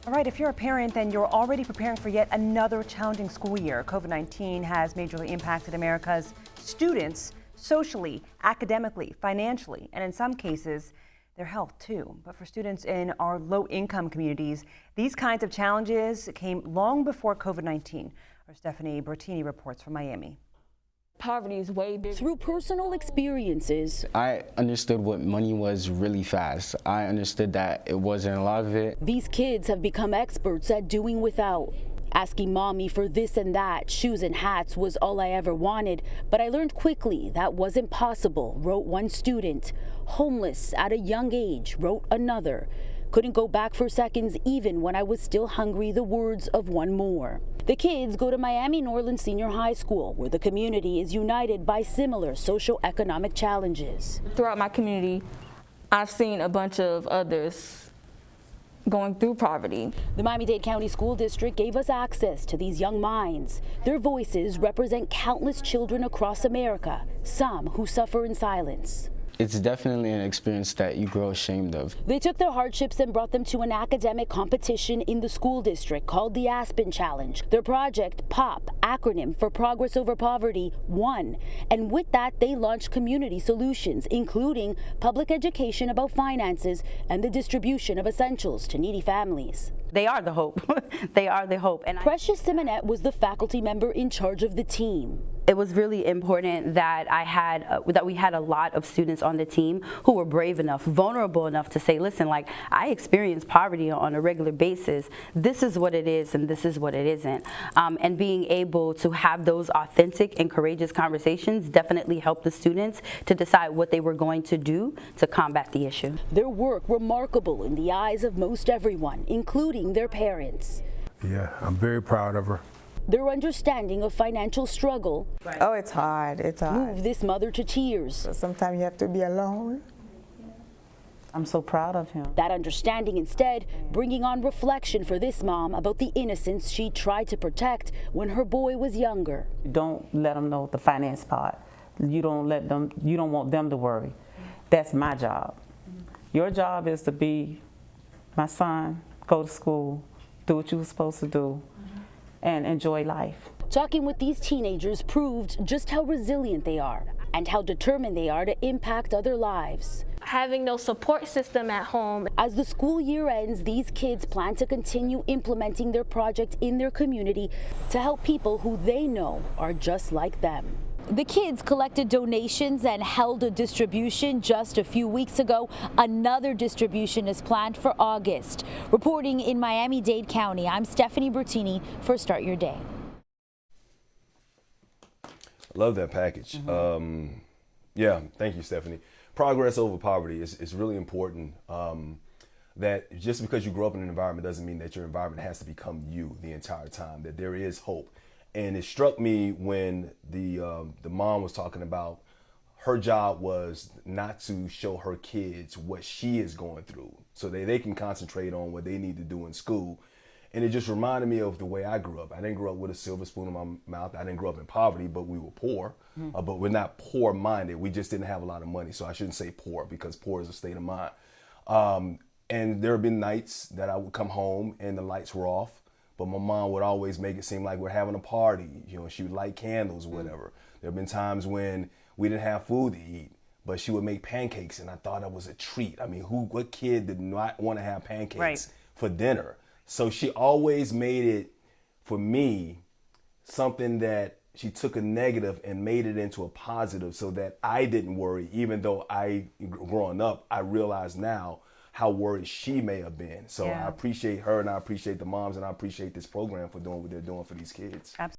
All right, if you're a parent, then you're already preparing for yet another challenging school year. COVID-19 has majorly impacted America's students socially, academically, financially, and in some cases, their health too. But for students in our low-income communities, these kinds of challenges came long before COVID-19. Our Stephanie Bertini reports from Miami. Poverty is way bigger. Through personal experiences, I understood what money was really fast. I understood that it wasn't a lot of it. These kids have become experts at doing without. Asking mommy for this and that, shoes and hats, was all I ever wanted, but I learned quickly that wasn't possible, wrote one student. Homeless at a young age, wrote another. Couldn't go back for seconds even when I was still hungry, the words of one more. The kids go to Miami Norland Senior High School, where the community is united by similar socioeconomic challenges. Throughout my community, I've seen a bunch of others going through poverty. The Miami-Dade County School District gave us access to these young minds. Their voices represent countless children across America, some who suffer in silence. It's definitely an experience that you grow ashamed of. They took their hardships and brought them to an academic competition in the school district called the Aspen Challenge. Their project, POP, acronym for Progress Over Poverty, won. And with that, they launched community solutions, including public education about finances and the distribution of essentials to needy families. They are the hope. They are the hope. And Precious Simonette was the faculty member in charge of the team. it was really important that that we had a lot of students on the team who were brave enough, vulnerable enough to say, listen, like, I experience poverty on a regular basis. This is what it is and this is what it isn't. And being able to have those authentic and courageous conversations definitely helped the students to decide what they were going to do to combat the issue. Their work remarkable in the eyes of most everyone, including their parents. Yeah, I'm very proud of her. Their understanding of financial struggle Oh, it's hard. It's hard. moved this mother to tears. Sometimes you have to be alone. I'm so proud of him. That understanding instead bringing on reflection for this mom about the innocence she tried to protect when her boy was younger. Don't let them know the finance part. You don't want them to worry. That's my job. Your job is to be my son, go to school, do what you were supposed to do, and enjoy life. Talking with these teenagers proved just how resilient they are and how determined they are to impact other lives. Having no support system at home. As the school year ends, these kids plan to continue implementing their project in their community to help people who they know are just like them. The kids collected donations and held a distribution just a few weeks ago. Another distribution is planned for August. Reporting in Miami-Dade County, I'm Stephanie Bertini for Start Your Day. Love that package. Yeah, thank you, Stephanie. Progress over poverty is really important. That just because you grow up in an environment doesn't mean that your environment has to become you the entire time, that there is hope. And it struck me when the mom was talking about her job was not to show her kids what she is going through so that they can concentrate on what they need to do in school. And it just reminded me of the way I grew up. I didn't grow up with a silver spoon in my mouth. I didn't grow up in poverty, but we were poor. But we're not poor-minded. We just didn't have a lot of money. So I shouldn't say poor because poor is a state of mind. And there have been nights that I would come home and the lights were off. But my mom would always make it seem like we're having a party. You know, she would light candles or whatever. There have been times when we didn't have food to eat, but she would make pancakes, and I thought that was a treat. I mean, what kid did not want to have pancakes for dinner? So she always made it, for me, something that she took a negative and made it into a positive so that I didn't worry, even though growing up, I realize now how worried she may have been. So I appreciate her, and I appreciate the moms, and I appreciate this program for doing what they're doing for these kids.